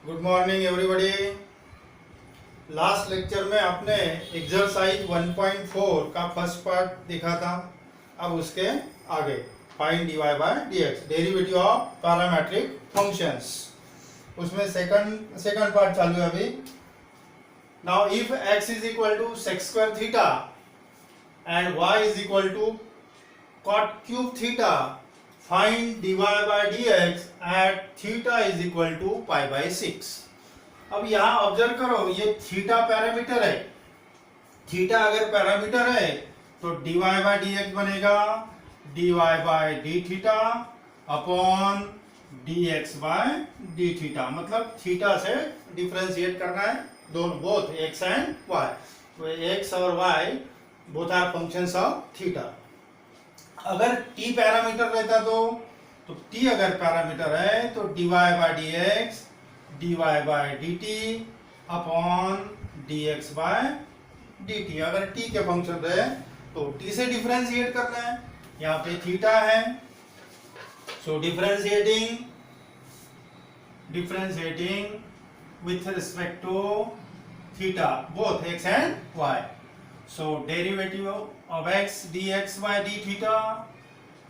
Good morning everybody. Last lecture में आपने exercise 1.4 का फर्स्ट पार्ट देखा था। अब उसके आगे find dy by dx derivative of parametric functions, उसमें सेकंड पार्ट चालू है अभी। Now if x is equal to sec square theta and y is equal to cot cube theta, find dy by dx at theta is equal to pi by 6। अब यहाँ observe करो, ये theta parameter है। Theta अगर parameter है तो dy by dx बनेगा dy by d theta upon dx by d theta. मतलब थीटा से डिफरेंशिएट करना है दोनों, बोथ x एंड y। तो x और y both are functions of theta. अगर t पैरामीटर रहता तो t अगर पैरामीटर है तो dy by dx dy by dt upon dx by dt। अगर t के फंक्शन रहे तो t से डिफरेंशिएट करना है। यहाँ पे थीटा है, so differentiating with respect to theta both x and y। So derivative of x dx by d theta,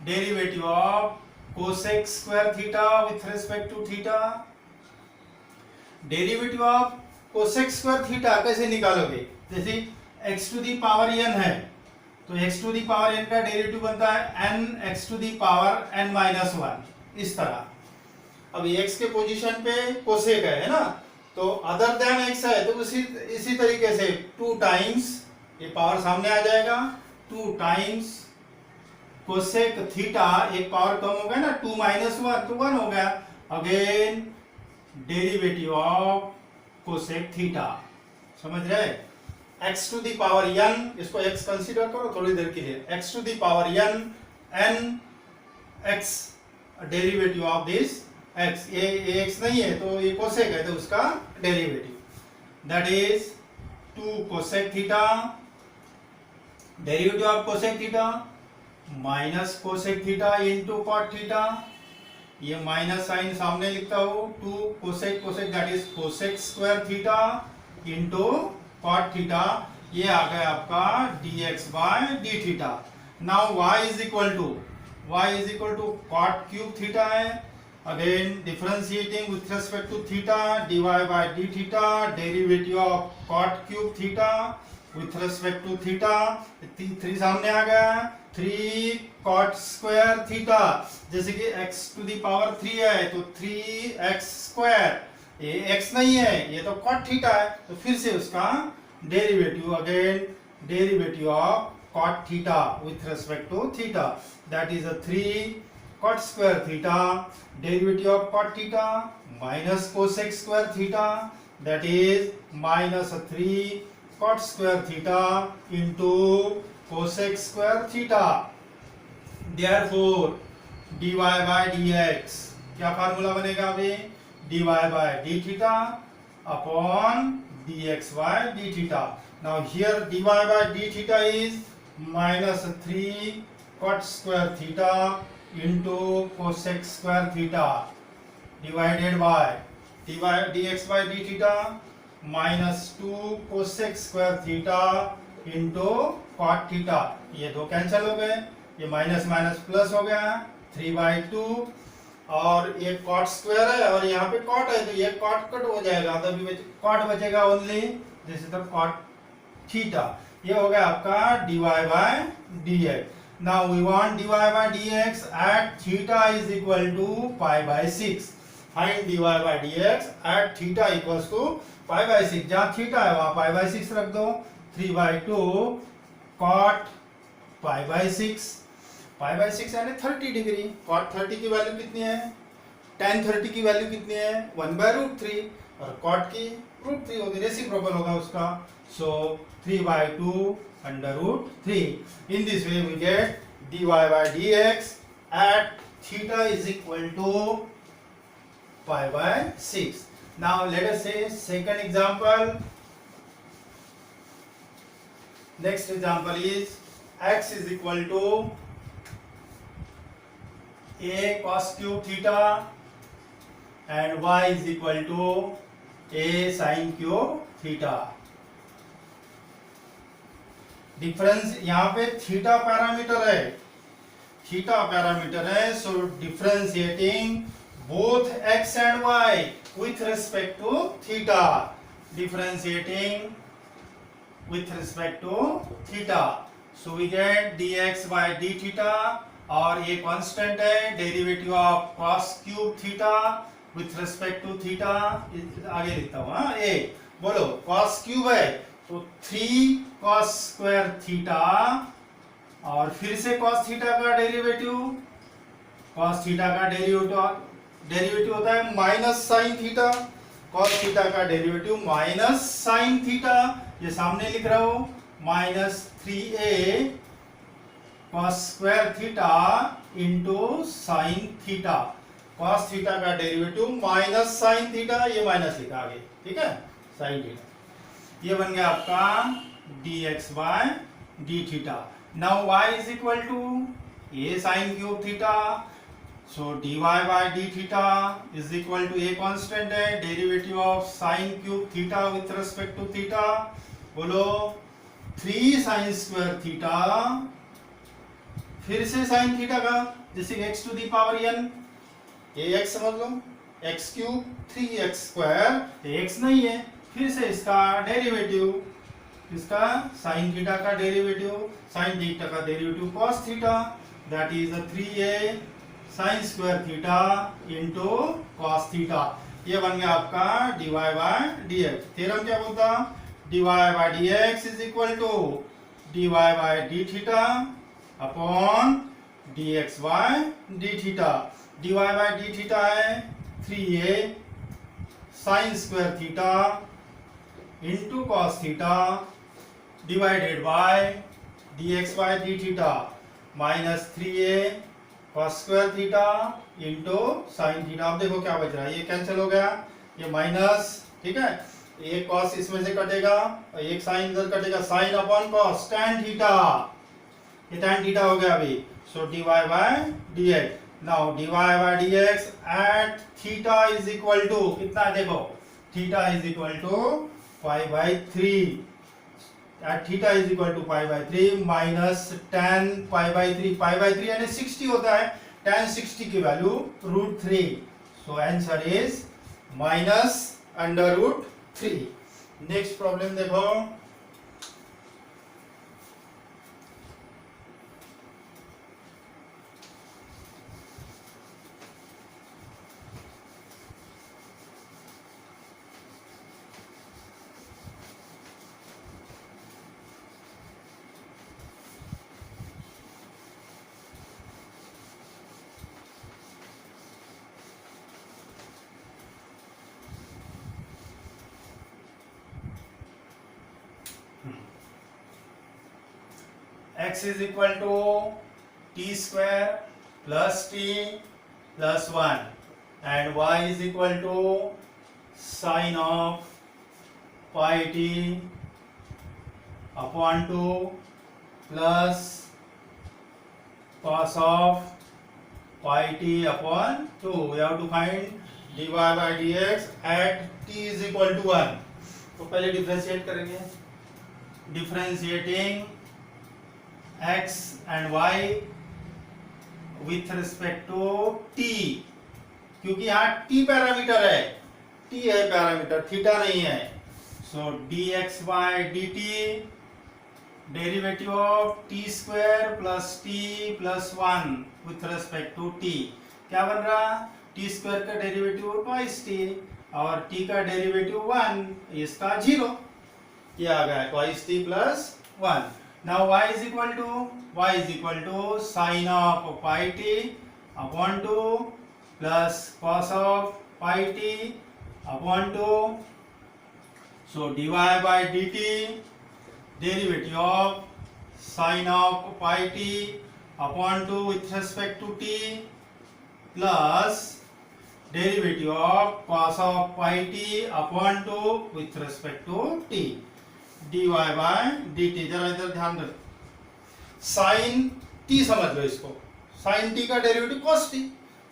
derivative of cosec square theta with respect to theta। Derivative of cosec square theta कैसे निकालोगे? जैसे x to the power n है तो x to the power n का derivative बनता है n x to the power n minus 1, इस तरह। अब x के पोजीशन पे cosec है ना, तो अदर देन x है तो इसी तरीके से 2 टाइम्स ये पावर सामने आ जाएगा, 2 टाइम्स कोसेक थीटा, एक पावर कम हो गया ना, 2 माइनस 1 तो 1 हो गया। Again derivative of cosec theta, समझ रहे? x to the power n, इसको x कंसीडर करो थोड़ी देर के लिए, x to the power n x derivative of this x, ये x नहीं है तो ये कोसेक है तो उसका derivative, that is 2 cosec theta, derivative of cosec theta minus cosec theta into cot theta. ये माइनस साइन सामने लिखता हूं, 2 cosec cosec that is cosec square theta into cot theta. ये आ गया आपका dx by d theta. Now y is equal to cot cube theta है। Again differentiating with respect to theta, dy by d theta, derivative of cot cube theta with respect to theta. 3 सामने आ गया, 3 cot square theta, जैसे कि x to the power 3 है तो 3x square, ये x नहीं है ये तो cot थीटा है तो फिर से उसका derivative, again derivative of cot theta with respect to theta, that is 3 cot square theta, derivative of cot theta minus cosec square theta, that is minus 3 cot square theta into cosec square theta. Therefore dy by dx क्या formula बनेगा अभी? dy by d theta upon dx by d theta. Now here dy by d theta is minus 3 cot square theta into cosec square theta divided by dx by d theta minus 2 cosec square theta into cot theta। ये दो cancel हो गए, ये minus minus plus हो गया 3/2, और ये cot square है और यहाँ पे कॉट है तो ये कॉट कट हो जाएगा, तभी कॉट बचेगा only, this is the cot theta. ये हो गया आपका dy by dx। Now we want dy by dx at theta is equal to pi by 6। Find dy by dx at theta equals to pi by 6। जहाँ theta है वहाँ पाई by 6 रख दो, 3/2 cot pi by 6, pi by 6 यानी 30 degree. Cot 30 की value कितनी है? tan 30 की वैल्यू कितनी है? 1/√3, और कॉट की √3 होगी, रेसिप्रोकल होगा उसका, so 3/2 √3। In this way we get dy by dx at theta is equal to pi by 6. Now let us say second example. Next example is x is equal to a cos cube theta and y is equal to a sine cube theta. Difference यहाँ पे theta parameter है, theta parameter है, so differentiating both x and y with respect to theta, differentiating with respect to theta, so we get dx by d theta, और ये constant है, derivative of cos cube theta with respect to theta, आगे लिखता हूँ हाँ, ए बोलो cos cube है तो 3 cos स्क्वायर थीटा, और फिर से cos थीटा का डेरिवेटिव, cos थीटा का डेरिवेटिव होता है minus sine theta, cos theta का डेरिवेटिव माइनस साइन थीटा, ये सामने लिख रहा हूं minus 3a cos square theta into sine theta, cos theta का डेरिवेटिव माइनस साइन थीटा, ये माइनस लिखा आगे, ठीक है, साइन थीटा, ये बन गया आपका dx by d theta. Now y is equal to a sine cube theta, so dy by d theta is equal to a constant है, derivative of sine cube theta with respect to theta, बोलो 3 sign square theta, फिर से sign theta का जैसे x to the power n, ये x समझ लो, x cube 3x square, x नहीं है, फिर से इसका डेरिवेटिव, इसका साइन थीटा का डेरिवेटिव, साइन थीटा का derivative cos theta, that is 3a sine square theta into cos theta, ये बन गया आपका dy बाय dx। थ्योरम क्या बोलता, dy by dx is equal to dy by d theta upon dx by d theta. dy by d theta है 3a sine square theta into cos theta divided by dx by d theta minus 3a cos square theta into sine theta. अब देखो क्या बच रहा है, ये cancel हो गया, ये माइनस, ठीक है, एक cos इसमें से कटेगा और एक साइन इधर कटेगा, sine upon cos tan theta, ये tan थीटा हो गया अभी, so dy by dx। Now dy by dx at theta is equal to कितना है देखो, theta is equal to pi by 3, at theta is equal to pi by 3 minus tan pi by 3, pi by 3 यानी 60 होता है, tan 60 की value √3, so answer is minus under root 3। Next problem देखो, x is equal to t square plus t plus 1 and y is equal to sin of pi t upon 2 plus cos of pi t upon 2. We have to find dy by dx at t is equal to 1. तो पहले differentiate करेंगे, differentiating x and y with respect to t, क्योंकि यहाँ t parameter है, t है parameter, theta नहीं है, so dx by dt derivative of t square plus t plus 1 with respect to t, क्या बन रहा, t स्क्वायर का डेरिवेटिव ट्वाइस t और t का डेरिवेटिव 1, इसका 0, ये आ गया twice t plus 1। Now y is equal to sin of pi t upon 2 plus cos of pi t upon 2, so dy by dt derivative of sin of pi t upon 2 with respect to t plus derivative of cos of pi t upon 2 with respect to t dy by dt। जरा इधर ध्यान रख, sign t समझ लो इसको, sine t का derivative cos t,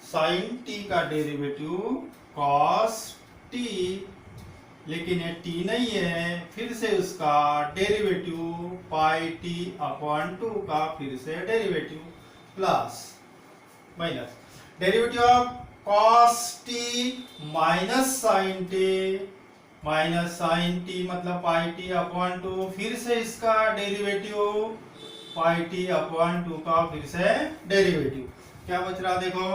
sine t का derivative cos t लेकिन ये t नहीं है, फिर से उसका डेरिवेटिव पाई t अपॉन 2 का फिर से derivative plus minus derivative of cos t minus sine t मतलब पाई t अपॉन 2, फिर से इसका डेरिवेटिव पाई t अपॉन 2 का फिर से डेरिवेटिव। क्या बच रहा देखो,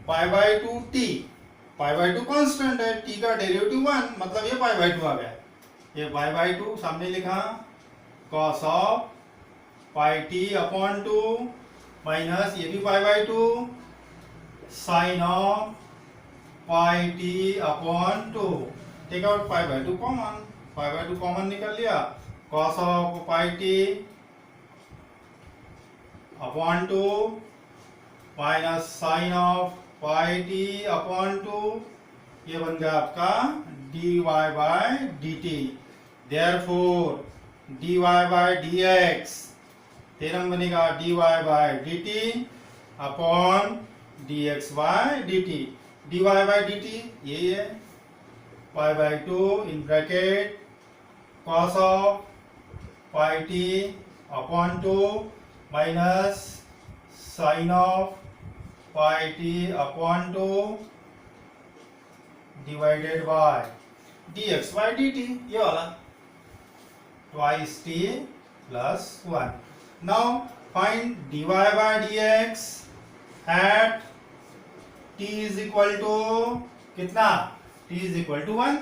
पाई by 2 t, pi by 2 constant है, t का डेरिवेटिव 1 मतलब ये पाई बाई 2 आ गया, ये पाई बाई 2 सामने लिखा, cos of pi t upon 2 minus ये भी pi by 2 sine of pi t upon 2, take out pi by 2 common, pi by 2 common निकल लिया, cos of pi t upon 2 minus sine of pi t upon 2, ये बन गया आपका dy by dt। Therefore dy by dx theorem बनेगा dy by dt upon dx by dt। dy by dt ये है pi by 2 in bracket cos of pi t upon 2 minus sine of pi t upon 2 divided by dx by dt, ये वाला twice t plus 1। Now find dy by dx at t is equal to कितना, t is equal to 1,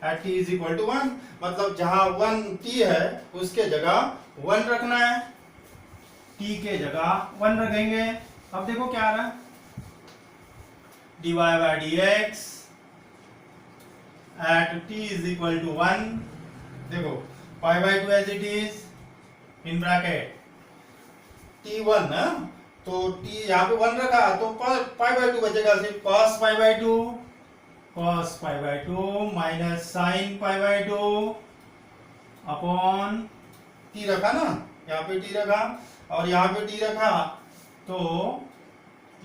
at t is equal to 1 मतलब जहां 1 t है उसके जगह 1 रखना है, t के जगह 1 रखेंगे। अब देखो क्या आ रहा है, dy by dx at t is equal to 1, देखो पाई by 2 as it is in bracket t1 ना, तो t यहाँ पे 1 रखा तो पाई बाई 2 बचेगा, सिर्फ cos pi by 2 minus sine pi by 2 upon t रखा ना, यहाँ पे t रखा और यहाँ पे t रखा तो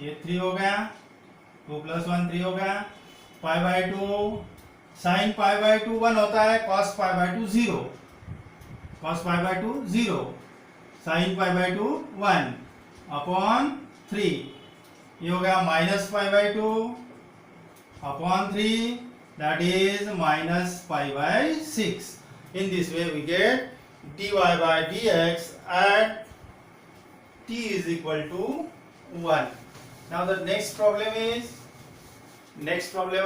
ये 3 हो गया, 2 plus 1 3 हो गया, पाई बाई 2 साइन पाई बाई 2 1 होता है, cos pi by 2 0, cos pi by 2 0, sine pi by 2 1 upon 3, ये हो गया minus pi by 2 upon 3, that is minus pi by 6। In this way we get dy by dx at t is equal to 1। Now the next problem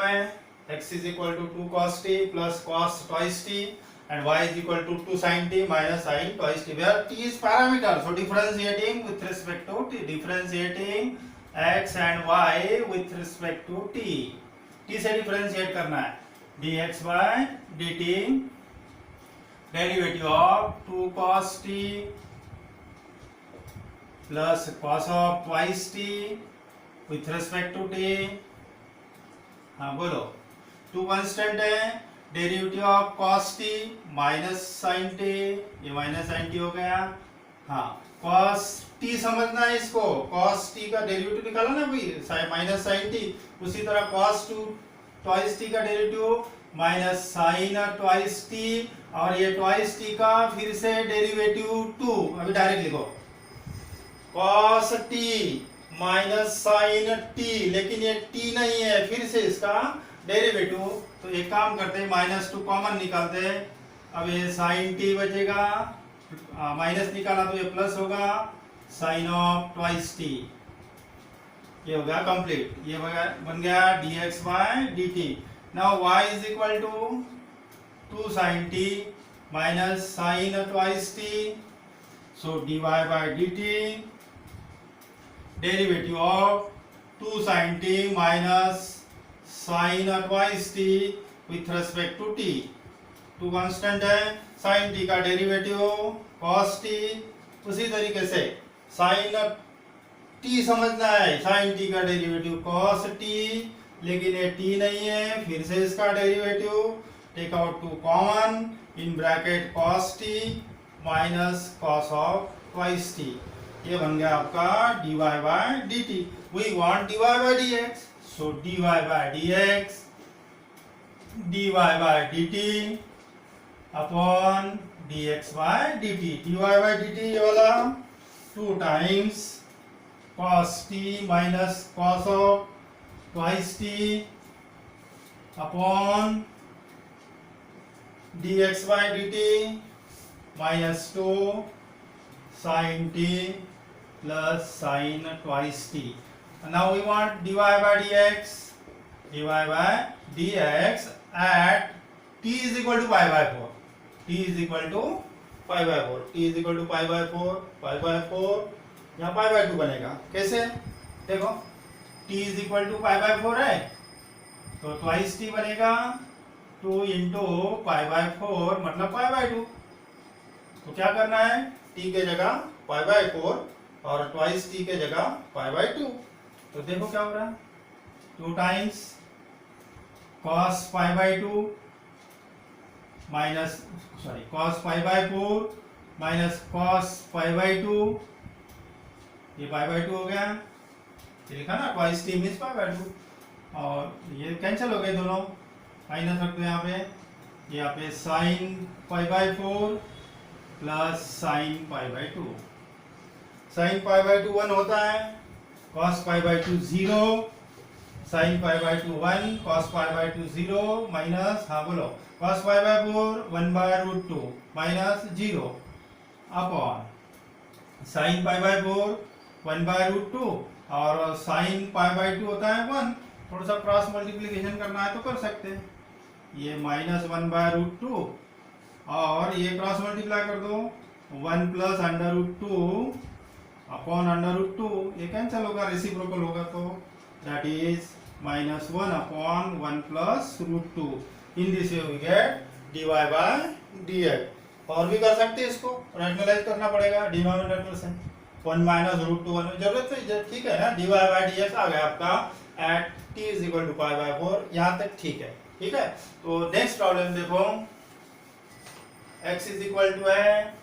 है x is equal to 2 cos t plus cos twice t and y is equal to 2 sin t minus sin twice t, where t is parameter, so differentiating with respect to t, differentiating x and y with respect to t, t से differentiate करना है, dx by dt derivative of 2 cos t plus cos of twice t with respect to t। हाँ बोलो, 2 constant है, derivative of cos t minus sine t, ये minus sine t हो गया, हाँ cos t समझना है इसको, cos t का डेरिवेटिव निकाला ना भाई माइनस साइन t, उसी तरह cos 2 ट्वाइस t का derivative minus sine twice t और ये ट्वाइस t का फिर से डेरिवेटिव 2, अभी डायरेक्ट लिखो cos t minus sine t, लेकिन ये t नहीं है, फिर से इसका डेरिवेटिव, तो एक काम करते हैं माइनस 2 कॉमन निकालते हैं, अब ये साइन t बचेगा, माइनस निकाला तो ये प्लस होगा, साइन ऑफ ट्वाइस t, ये हो गया कंप्लीट, ये बन गया dx by dt। Now y is equal to 2 sin t minus sine twice t, so dy by dt derivative of 2 sin t minus sine twice t with respect to t, 2 constant है, sine t का derivative cos t, उसी तरीके से sine t समझना है, sine t का derivative cos t, लेकिन ये t नहीं है, फिर से इसका derivative take out 2 common in bracket cos t minus cos of twice t, ये बन गया आपका dy by dt। We want dy by dx, so dy by dx dy by dt upon dx by dt, dy by dt ये वाला 2 times cos t minus cos of twice t upon dx by dt minus 2 sin t plus sin twice t. And now we want dy by dx, dy by dx at t is equal to pi by 4. t is equal to pi by 4. t is equal to pi by 4. pi by 4 यहाँ pi by 2 बनेगा. कैसे? देखो t is equal to pi by 4 है तो twice t बनेगा 2 into pi by 4 मतलब पाई by 2. तो क्या करना है, t के जगह पाई बाय 4 और ट्वाइस t के जगह पाई बाय 2. तो देखो क्या हो रहा है, 2 times cos pi by 2 minus cos pi by 4 minus cos pi by 2, ये पाई बाय 2 हो गया, ये लिखा ना twice t means pi by 2 और ये कैंसिल हो गए दोनों, माइनस रख दो यहाँ पे sine pi by 4 plus sine pi by 2. Sine pi by 2 1 होता है, cos pi by 2 0, sine pi by 2 1, cos pi by 2 0 minus, हाँ बोलो, cos pi by 4 1 by root 2 minus 0 upon sine pi by 4 1 by root 2 और sign pi by 2 होता है 1. थोड़ा सा cross multiplication करना है तो कर सकते हैं, ये माइनस 1 बाय रूट 2 और ये क्रॉस मल्टीप्लाई कर दो 1 plus under root 2 upon under root 2, ये कैंसिल होगा, रेसिप्रोकल होगा तो that is minus 1 upon 1 plus root 2. In this way we get dy by dx. और भी कर सकते हैं, इसको रैशनलाइज करना पड़ेगा डिनोमिनेटर से, 1 माइनस रूट 2 जरूरत है, ठीक है ना. dy बाय dx आ गया आपका at t is equal to pi by 4. यहाँ तक ठीक है, ठीक है. तो नेक्स्ट प्रॉब्लम देखो, x इज इक्वल टू है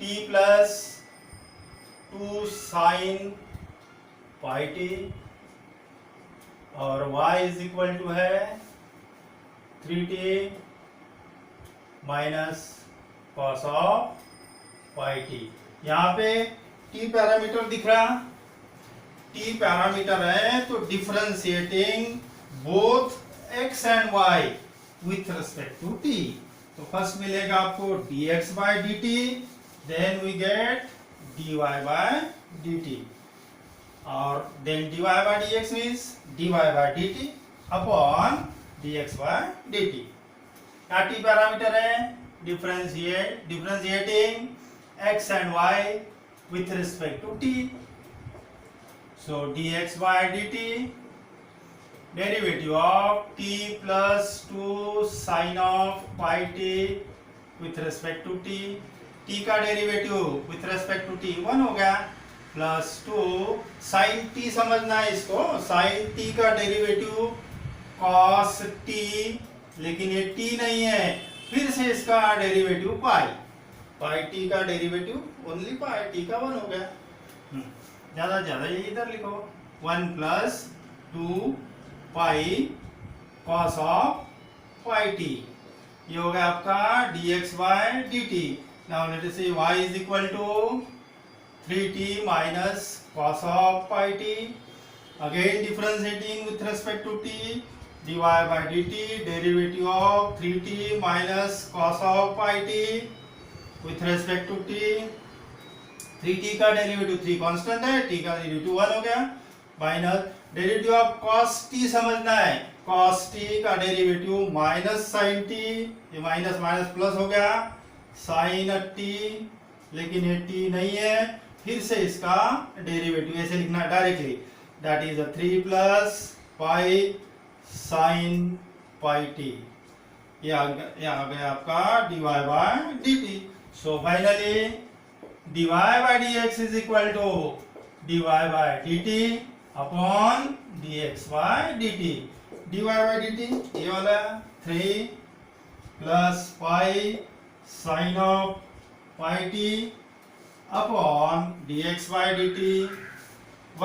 t plus 2 sine pi t और y इज इक्वल टू है 3t minus cos of pi t. यहाँ पे t पैरामीटर दिख रहा, t पैरामीटर है तो differentiating both x and y with respect to t. तो फर्स्ट मिलेगा आपको dx by dt, then we get dy by dt और then dy by dx means dy by dt upon dx by dt. यहाँ t parameter है, differentiating x and y with respect to t. So dx by dt, derivative of t plus 2 sin of pi t with respect to t. t का derivative with respect to t 1 हो गया, plus 2 sin t समझना है इसको, sin t का derivative cos t, लेकिन ये t नहीं है, फिर से इसका डेरिवेटिव पाई t का डेरिवेटिव ओनली पाई t का 1 हो गया. ज्यादा ये इधर लिखो 1 plus 2 pi cos of pi t, ये हो गया आपका dx by dt. Now let us say y is equal to 3t minus cos of pi t, again differentiating with respect to t, dy by dt, derivative of 3t minus cos of pi t with respect to t. 3t का derivative 3 constant है, t का derivative 1 हो गया, minus derivative of cos t समझना है, cos t का derivative minus sin t, ये minus minus plus हो गया sin t, लेकिन ये t नहीं है, फिर से इसका डेरिवेटिव ऐसे लिखना है directly, that is 3 plus pi sin pi t. ये आ गया आपका dy बाय dt. सो finally dy by dx is equal to dy by dt upon dx by dt. dy by dt ये वाला 3 plus pi sin of pi t upon dx by dt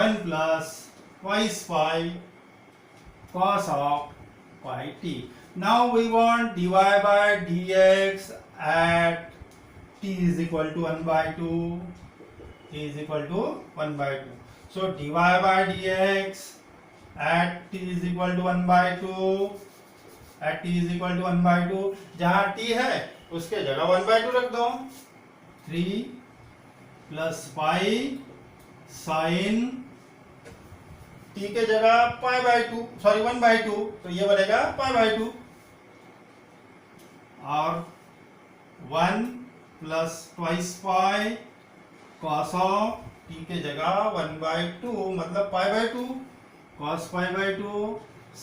1 plus twice pi cos of pi t. Now we want dy by dx at t is equal to 1 by 2. T is equal to 1 by 2. So dy by dx at t is equal to 1 by 2. At t is equal to 1 by 2. जहाँ t है उसके जगह 1 by 2 रख दो. 3 plus pi sin t के जगह pi by 2, sorry 1 by 2, तो ये बनेगा pi by 2. और 1 plus twice pi cos of t के जगह 1 by 2 मतलब pi by 2, cos pi by 2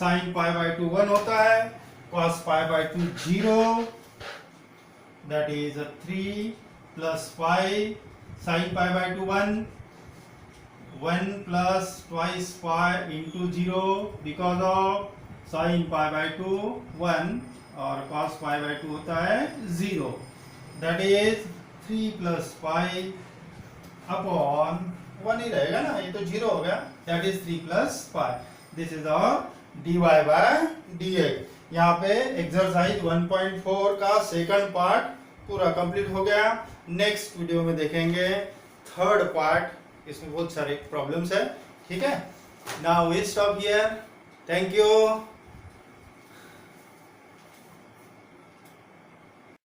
sin pi by 2 1 होता है, cos pi by 2 0, that is 3 plus pi sin pi by 2 1 plus twice pi into 0 because of sin pi by 2 1 और cos pi by 2 होता है 0, that is 3 plus pi upon 1 ही रहेगा ना, ये तो 0 हो गया, that is 3 plus pi. This is our dy by dx. यहाँ पे एक्सरसाइज 1.4 का सेकंड पार्ट पूरा कंप्लीट हो गया. नेक्स्ट वीडियो में देखेंगे थर्ड पार्ट, इसमें बहुत सारे प्रॉब्लम्स है. ठीक है, now we stop here. Thank you.